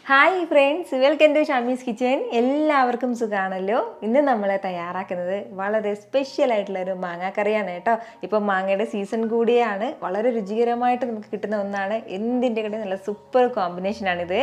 Hi friends, welcome to Shami's kitchen. എല്ലാവർക്കും സുഖമാണല്ലോ. ഇന്ന് നമ്മൾ തയ്യാറാക്കുന്നത് വളരെ സ്പെഷ്യൽ ആയിട്ടുള്ള ഒരു മാങ്ങാക്കറിയാണ് കേട്ടോ. ഇപ്പം മാങ്ങയുടെ സീസൺ കൂടിയാണ്. വളരെ രുചികരമായിട്ട് നമുക്ക് കിട്ടുന്ന ഒന്നാണ്. എന്തിൻ്റെ കൂടെ നല്ല സൂപ്പർ കോമ്പിനേഷനാണിത്.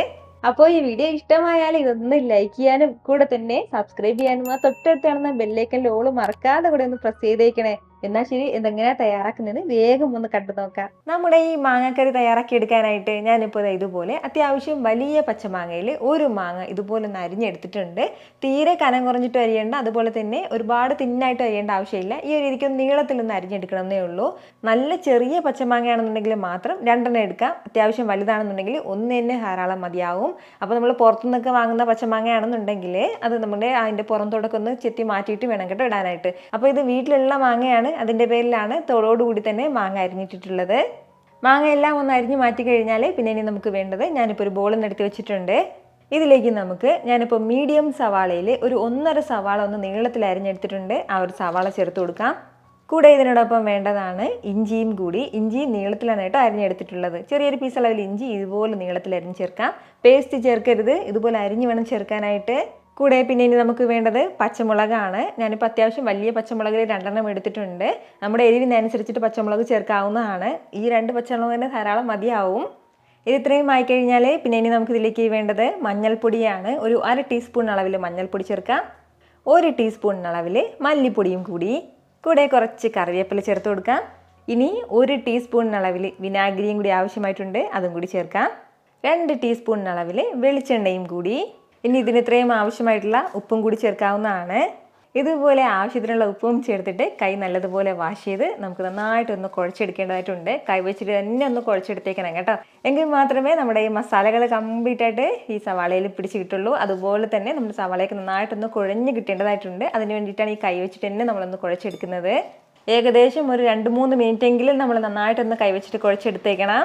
അപ്പോൾ ഈ വീഡിയോ ഇഷ്ടമായാൽ ഇതൊന്ന് ലൈക്ക് ചെയ്യാനും കൂടെ തന്നെ സബ്സ്ക്രൈബ് ചെയ്യാനും ആ തൊട്ടടുത്ത് കാണുന്ന ബെല്ലൈക്കനിൽ ഓള് മറക്കാതെ കൂടെ ഒന്ന് പ്രസ് ചെയ്തേക്കണേ. എന്നാൽ ശരി, എന്തെങ്ങനെയാ തയ്യാറാക്കുന്നത് വേഗം ഒന്ന് കണ്ടു നോക്കാം. നമ്മുടെ ഈ മാങ്ങാക്കറി തയ്യാറാക്കി എടുക്കാനായിട്ട് ഞാനിപ്പോൾ ഇതുപോലെ അത്യാവശ്യം വലിയ പച്ചമാങ്ങയിൽ ഒരു മാങ്ങ ഇതുപോലെ ഒന്ന് അരിഞ്ഞെടുത്തിട്ടുണ്ട്. തീരെ കനം കുറഞ്ഞിട്ട് അരിയേണ്ട, അതുപോലെ തന്നെ ഒരുപാട് തിന്നായിട്ട് അരിയേണ്ട ആവശ്യമില്ല. ഈ ഒരു രീതിക്കൊന്ന് നീളത്തിലൊന്ന് അരിഞ്ഞെടുക്കണമെന്നേ ഉള്ളൂ. നല്ല ചെറിയ പച്ചമാങ്ങയാണെന്നുണ്ടെങ്കിൽ മാത്രം രണ്ടെണ്ണം എടുക്കാം. അത്യാവശ്യം വലുതാണെന്നുണ്ടെങ്കിൽ ഒന്ന് തന്നെ ധാരാളം മതിയാവും. അപ്പോൾ നമ്മൾ പുറത്തുനിന്നൊക്കെ വാങ്ങുന്ന പച്ചമാങ്ങയാണെന്നുണ്ടെങ്കിൽ അത് നമ്മുടെ അതിൻ്റെ പുറത്തോടൊക്കെ ഒന്ന് ചെത്തി മാറ്റിയിട്ട് വേണം കേട്ടോ ഇടാനായിട്ട്. അപ്പോൾ ഇത് വീട്ടിലുള്ള മാങ്ങയാണ്, അതിൻ്റെ പേരിലാണ് തോടോടുകൂടി തന്നെ മാങ്ങ അരിഞ്ഞിട്ടിട്ടുള്ളത്. മാങ്ങ എല്ലാം ഒന്ന് അരിഞ്ഞ് മാറ്റി കഴിഞ്ഞാൽ പിന്നെ ഇനി നമുക്ക് വേണ്ടത്, ഞാനിപ്പോൾ ഒരു ബോളിൽ നിന്ന് എടുത്ത് വെച്ചിട്ടുണ്ട്. ഇതിലേക്ക് ഞാനിപ്പോൾ മീഡിയം സവാളയിൽ ഒരു 1.5 സവാള ഒന്ന് നീളത്തിൽ അരിഞ്ഞെടുത്തിട്ടുണ്ട്. ആ ഒരു സവാള ചേർത്ത് കൊടുക്കാം. കൂടെ ഇതിനോടൊപ്പം വേണ്ടതാണ് ഇഞ്ചിയും കൂടി. ഇഞ്ചി നീളത്തിലാണ് കേട്ടോ അരിഞ്ഞെടുത്തിട്ടുള്ളത്. ചെറിയൊരു പീസ് അളവിൽ ഇഞ്ചി ഇതുപോലെ നീളത്തിൽ അരിഞ്ഞ് ചേർക്കാം. പേസ്റ്റ് ചേർക്കരുത്, ഇതുപോലെ അരിഞ്ഞ് വേണം ചേർക്കാനായിട്ട്. കൂടെ പിന്നെ ഇനി നമുക്ക് വേണ്ടത് പച്ചമുളകാണ്. ഞാനിപ്പോൾ അത്യാവശ്യം വലിയ പച്ചമുളകിൽ 2 എടുത്തിട്ടുണ്ട്. നമ്മുടെ എരിവിനനുസരിച്ചിട്ട് പച്ചമുളക് ചേർക്കാവുന്നതാണ്. ഈ 2 പച്ചമുളക് തന്നെ ധാരാളം മതിയാവും. ഇത് ഇത്രയും ആയിക്കഴിഞ്ഞാൽ പിന്നെ ഇനി നമുക്കിതിലേക്ക് വേണ്ടത് മഞ്ഞൾപ്പൊടിയാണ്. ഒരു 1/2 ടീസ്പൂൺ അളവിൽ മഞ്ഞൾപ്പൊടി ചേർക്കാം. 1 ടീസ്പൂൺ അളവിൽ മല്ലിപ്പൊടിയും കൂടി. കൂടെ കുറച്ച് കറിവേപ്പില ചേർത്ത് കൊടുക്കാം. ഇനി 1 ടീസ്പൂൺ അളവിൽ വിനാഗിരിയും കൂടി ആവശ്യമായിട്ടുണ്ട്, അതും കൂടി ചേർക്കാം. 2 ടീസ്പൂൺ അളവിൽ വെളിച്ചെണ്ണയും കൂടി. ഇനി ഇതിന് ഇത്രയും ആവശ്യമായിട്ടുള്ള ഉപ്പും കൂടി ചേർക്കാവുന്നതാണ്. ഇതുപോലെ ആവശ്യത്തിനുള്ള ഉപ്പും ചേർത്തിട്ട് കൈ നല്ലതുപോലെ വാഷ് ചെയ്ത് നമുക്ക് നന്നായിട്ടൊന്ന് കുഴച്ചെടുക്കേണ്ടതായിട്ടുണ്ട്. കൈ വെച്ചിട്ട് തന്നെ ഒന്ന് കുഴച്ചെടുത്തേക്കണം കേട്ടോ. എങ്കിൽ മാത്രമേ നമ്മുടെ ഈ മസാലകൾ കംപ്ലീറ്റ് ആയിട്ട് ഈ സവാളയിൽ പിടിച്ച് കിട്ടുള്ളൂ. അതുപോലെ തന്നെ നമ്മുടെ സവാളയൊക്കെ നന്നായിട്ടൊന്ന് കുഴഞ്ഞ് കിട്ടേണ്ടതായിട്ടുണ്ട്. അതിന് വേണ്ടിയിട്ടാണ് ഈ കൈ വെച്ചിട്ട് തന്നെ നമ്മളൊന്ന് കുഴച്ചെടുക്കുന്നത്. ഏകദേശം ഒരു 2-3 മിനിറ്റെങ്കിലും നമ്മൾ നന്നായിട്ടൊന്ന് കൈ വെച്ചിട്ട് കുഴച്ചെടുത്തേക്കണം.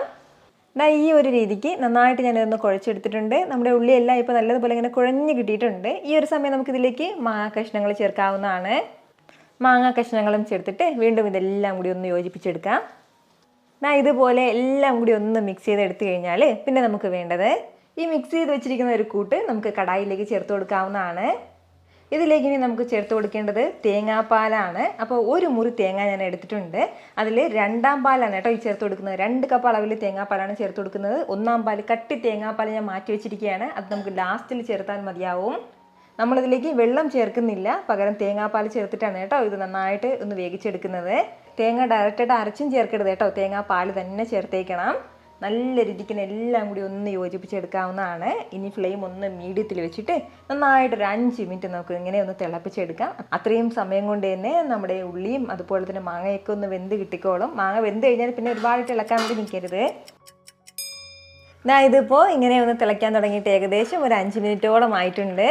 ഈ ഒരു രീതിക്ക് നന്നായിട്ട് ഞാനിതൊന്ന് കുഴച്ചെടുത്തിട്ടുണ്ട്. നമ്മുടെ ഉള്ളിയെല്ലാം ഇപ്പോൾ നല്ലതുപോലെ ഇങ്ങനെ കുഴഞ്ഞ് കിട്ടിയിട്ടുണ്ട്. ഈ ഒരു സമയം നമുക്കിതിലേക്ക് മാങ്ങാ കഷ്ണങ്ങൾ ചേർക്കാവുന്നതാണ്. മാങ്ങാ കഷ്ണങ്ങളും ചേർത്തിട്ട് വീണ്ടും ഇതെല്ലാം കൂടി ഒന്ന് യോജിപ്പിച്ചെടുക്കാം. ഇതുപോലെ എല്ലാം കൂടി ഒന്ന് മിക്സ് ചെയ്തെടുത്തു കഴിഞ്ഞാൽ പിന്നെ നമുക്ക് വേണ്ടത്, ഈ മിക്സ് ചെയ്ത് വെച്ചിരിക്കുന്ന ഒരു കൂട്ട് നമുക്ക് കടായിലേക്ക് ചേർത്ത് കൊടുക്കാവുന്നതാണ്. ഇതിലേക്ക് ഇനി നമുക്ക് ചേർത്ത് കൊടുക്കേണ്ടത് തേങ്ങാപ്പാലാണ്. അപ്പോൾ 1 മുറി തേങ്ങ ഞാൻ എടുത്തിട്ടുണ്ട്. അതിൽ 2ാം പാലാണ് കേട്ടോ ഈ ചേർത്ത് കൊടുക്കുന്നത്. 2 കപ്പ് അളവിൽ തേങ്ങാപ്പാലാണ് ചേർത്ത് കൊടുക്കുന്നത്. 1ാം പാൽ കട്ടി തേങ്ങാപ്പാൽ ഞാൻ മാറ്റി വെച്ചിരിക്കുകയാണ്. അത് നമുക്ക് ലാസ്റ്റിൽ ചേർത്താൽ മതിയാവും. നമ്മളിതിലേക്ക് വെള്ളം ചേർക്കുന്നില്ല, പകരം തേങ്ങാപ്പാൽ ചേർത്തിട്ടാണ് കേട്ടോ ഇത് നന്നായിട്ട് ഒന്ന് വേവിച്ചെടുക്കുന്നത്. തേങ്ങ ഡയറക്റ്റായിട്ട് അരച്ചും ചേർക്കരുത് കേട്ടോ, തേങ്ങാപ്പാൽ തന്നെ ചേർത്തേക്കണം. നല്ല രീതിക്ക് എല്ലാം കൂടി ഒന്ന് യോജിപ്പിച്ചെടുക്കാവുന്നതാണ്. ഇനി ഫ്ലെയിം ഒന്ന് മീഡിയത്തിൽ വെച്ചിട്ട് നന്നായിട്ട് ഒരു 5 മിനിറ്റ് നമുക്ക് ഇങ്ങനെ ഒന്ന് തിളപ്പിച്ചെടുക്കാം. അത്രയും സമയം കൊണ്ട് തന്നെ നമ്മുടെ ഉള്ളിയും അതുപോലെ തന്നെ മാങ്ങയൊക്കെ ഒന്ന് വെന്ത് കിട്ടിക്കോളും. മാങ്ങ വെന്ത് കഴിഞ്ഞാൽ പിന്നെ ഒരുപാട് തിളക്കാൻ വേണ്ടി നിൽക്കരുത്. ഇതിപ്പോൾ ഇങ്ങനെ ഒന്ന് തിളയ്ക്കാൻ തുടങ്ങിയിട്ട് ഏകദേശം ഒരു 5 മിനിറ്റോളം ആയിട്ടുണ്ട്.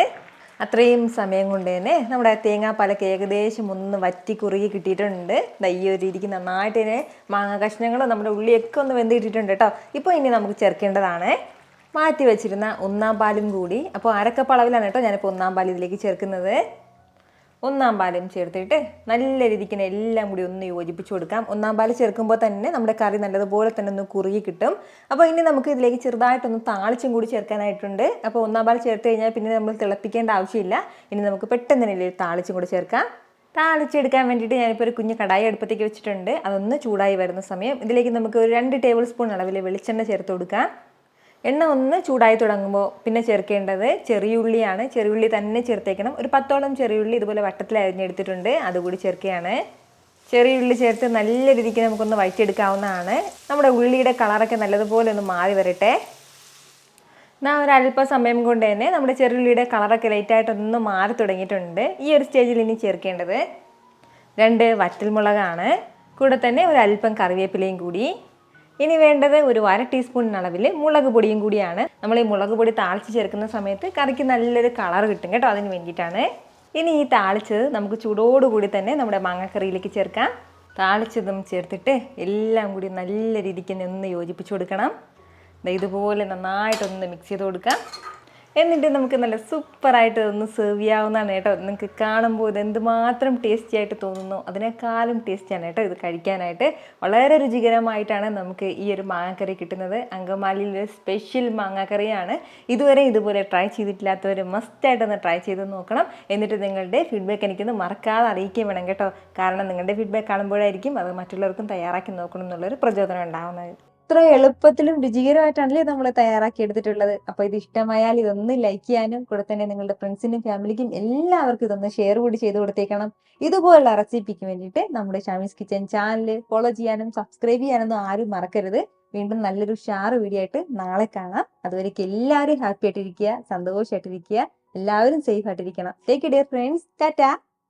അത്രയും സമയം കൊണ്ട് തന്നെ നമ്മുടെ തേങ്ങാപ്പാലൊക്കെ ഏകദേശം ഒന്ന് വറ്റി കുറുകി കിട്ടിയിട്ടുണ്ട്. ഈ ഒരു രീതിക്ക് നന്നായിട്ട് തന്നെ മാങ്ങ കഷ്ണങ്ങളും നമ്മുടെ ഉള്ളിയൊക്കെ ഒന്ന് വെന്ത് കിട്ടിയിട്ടുണ്ട് കേട്ടോ. ഇപ്പോൾ ഇനി നമുക്ക് ചേർക്കേണ്ടതാണ് മാറ്റി വെച്ചിരുന്ന 1ാം പാലും കൂടി. അപ്പോൾ 1/2 കപ്പ് അളവിലാണ് കേട്ടോ ഞാനിപ്പോൾ 1ാം പാൽ ഇതിലേക്ക് ചേർക്കുന്നത്. 1ാം പാലും ചേർത്തിട്ട് നല്ല രീതിക്ക് എല്ലാം കൂടി ഒന്ന് യോജിപ്പിച്ച് കൊടുക്കാം. 1ാം പാൽ ചേർക്കുമ്പോൾ തന്നെ നമ്മുടെ കറി നല്ലതുപോലെ തന്നെ ഒന്ന് കുറുകി കിട്ടും. അപ്പോൾ ഇനി നമുക്ക് ഇതിലേക്ക് ചെറുതായിട്ടൊന്ന് താളിച്ചും കൂടി ചേർക്കാനായിട്ടുണ്ട്. അപ്പോൾ 1ാം പാൽ ചേർത്ത് കഴിഞ്ഞാൽ പിന്നെ നമ്മൾ തിളപ്പിക്കേണ്ട ആവശ്യമില്ല. ഇനി നമുക്ക് പെട്ടെന്ന് തന്നെ താളിച്ചും കൂടി ചേർക്കാം. താളിച്ചെടുക്കാൻ വേണ്ടിയിട്ട് ഞാനിപ്പോൾ ഒരു കുഞ്ഞ് കടായി അടുപ്പത്തേക്ക് വെച്ചിട്ടുണ്ട്. അതൊന്ന് ചൂടായി വരുന്ന സമയം ഇതിലേക്ക് നമുക്ക് ഒരു 2 ടേബിൾ സ്പൂൺ അളവിൽ വെളിച്ചെണ്ണ ചേർത്ത് കൊടുക്കാം. എണ്ണ ഒന്ന് ചൂടായി തുടങ്ങുമ്പോൾ പിന്നെ ചേർക്കേണ്ടത് ചെറിയുള്ളിയാണ്. ചെറിയുള്ളി തന്നെ ചേർത്തേക്കണം. ഒരു 10ഓളം ചെറിയുള്ളി ഇതുപോലെ വട്ടത്തിൽ അരിഞ്ഞെടുത്തിട്ടുണ്ട്, അതുകൂടി ചേർക്കുകയാണ്. ചെറിയുള്ളി ചേർത്ത് നല്ല രീതിക്ക് നമുക്കൊന്ന് വഴറ്റിയെടുക്കാവുന്നതാണ്. നമ്മുടെ ഉള്ളിയുടെ കളറൊക്കെ നല്ലതുപോലെ ഒന്ന് മാറി വരട്ടെ. ഒരല്പ സമയം കൊണ്ട് തന്നെ നമ്മുടെ ചെറിയുള്ളിയുടെ കളറൊക്കെ ലൈറ്റായിട്ടൊന്ന് മാറി തുടങ്ങിയിട്ടുണ്ട്. ഈ ഒരു സ്റ്റേജിൽ ഇനി ചേർക്കേണ്ടത് 2 വറ്റൽമുളകാണ്. കൂടെ തന്നെ ഒരല്പം കറിവേപ്പിലയും കൂടി. ഇനി വേണ്ടത് ഒരു 1/2 ടീസ്പൂൺ അളവിൽ മുളക് പൊടിയും കൂടിയാണ്. നമ്മൾ ഈ മുളക് പൊടി താളിച്ച് ചേർക്കുന്ന സമയത്ത് കറിക്ക് നല്ലൊരു കളർ കിട്ടും കേട്ടോ, അതിന് വേണ്ടിയിട്ടാണ്. ഇനി ഈ താളിച്ചത് നമുക്ക് ചൂടോടുകൂടി തന്നെ നമ്മുടെ മാങ്ങാക്കറിയിലേക്ക് ചേർക്കാം. താളിച്ചതും ചേർത്തിട്ട് എല്ലാം കൂടി നല്ല രീതിക്ക് ഒന്ന് യോജിപ്പിച്ച് കൊടുക്കണം. ഇതുപോലെ നന്നായിട്ടൊന്ന് മിക്സ് ചെയ്ത് കൊടുക്കാം. എന്നിട്ട് നമുക്ക് നല്ല സൂപ്പറായിട്ട് ഒന്ന് സെർവ് ചെയ്യാവുന്നതാണ് കേട്ടോ. നിങ്ങൾക്ക് കാണുമ്പോൾ ഇത് എന്തുമാത്രം ടേസ്റ്റി ആയിട്ട് തോന്നുന്നു അതിനേക്കാളും ടേസ്റ്റിയാണ് കേട്ടോ ഇത് കഴിക്കാനായിട്ട്. വളരെ രുചികരമായിട്ടാണ് നമുക്ക് ഈ ഒരു മാങ്ങാക്കറി കിട്ടുന്നത്. അങ്കമാലിയിലെ സ്പെഷ്യൽ മാങ്ങാക്കറിയാണ്. ഇതുവരെ ഇതുപോലെ ട്രൈ ചെയ്തിട്ടില്ലാത്തവർ മസ്റ്റായിട്ടൊന്ന് ട്രൈ ചെയ്ത് നോക്കണം. എന്നിട്ട് നിങ്ങളുടെ ഫീഡ്ബാക്ക് എനിക്കൊന്ന് മറക്കാതെ അറിയിക്കുകയും വേണം കേട്ടോ. കാരണം നിങ്ങളുടെ ഫീഡ്ബാക്ക് കാണുമ്പോഴായിരിക്കും അത് മറ്റുള്ളവർക്കും തയ്യാറാക്കി നോക്കണം എന്നുള്ളൊരു പ്രചോദനം ഉണ്ടാവുന്നത്. ഇത്ര എളുപ്പത്തിലും രുചികരമായിട്ടാണല്ലേ നമ്മൾ തയ്യാറാക്കി എടുത്തിട്ടുള്ളത്. അപ്പോൾ ഇത് ഇഷ്ടമായാൽ ഇതൊന്ന് ലൈക്ക് ചെയ്യാനും കൂടെ തന്നെ നിങ്ങളുടെ ഫ്രണ്ട്സിനും ഫാമിലിക്കും എല്ലാവർക്കും ഇതൊന്ന് ഷെയർ കൂടി ചെയ്ത് കൊടുത്തേക്കണം. ഇതുപോലുള്ള റെസിപ്പിക്ക് വേണ്ടിയിട്ട് നമ്മുടെ ഷാമീസ് കിച്ചൻ ചാനൽ ഫോളോ ചെയ്യാനും സബ്സ്ക്രൈബ് ചെയ്യാനൊന്നും ആരും മറക്കരുത്. വീണ്ടും നല്ലൊരു ഷാർ വീഡിയോ ആയിട്ട് നാളെ കാണാം. അതുവരേക്കും എല്ലാവരും ഹാപ്പി ആയിട്ടിരിക്കുക, സന്തോഷമായിട്ടിരിക്കുക, എല്ലാവരും സേഫ് ആയിട്ടിരിക്കണം. Take care friends. ടാറ്റാ.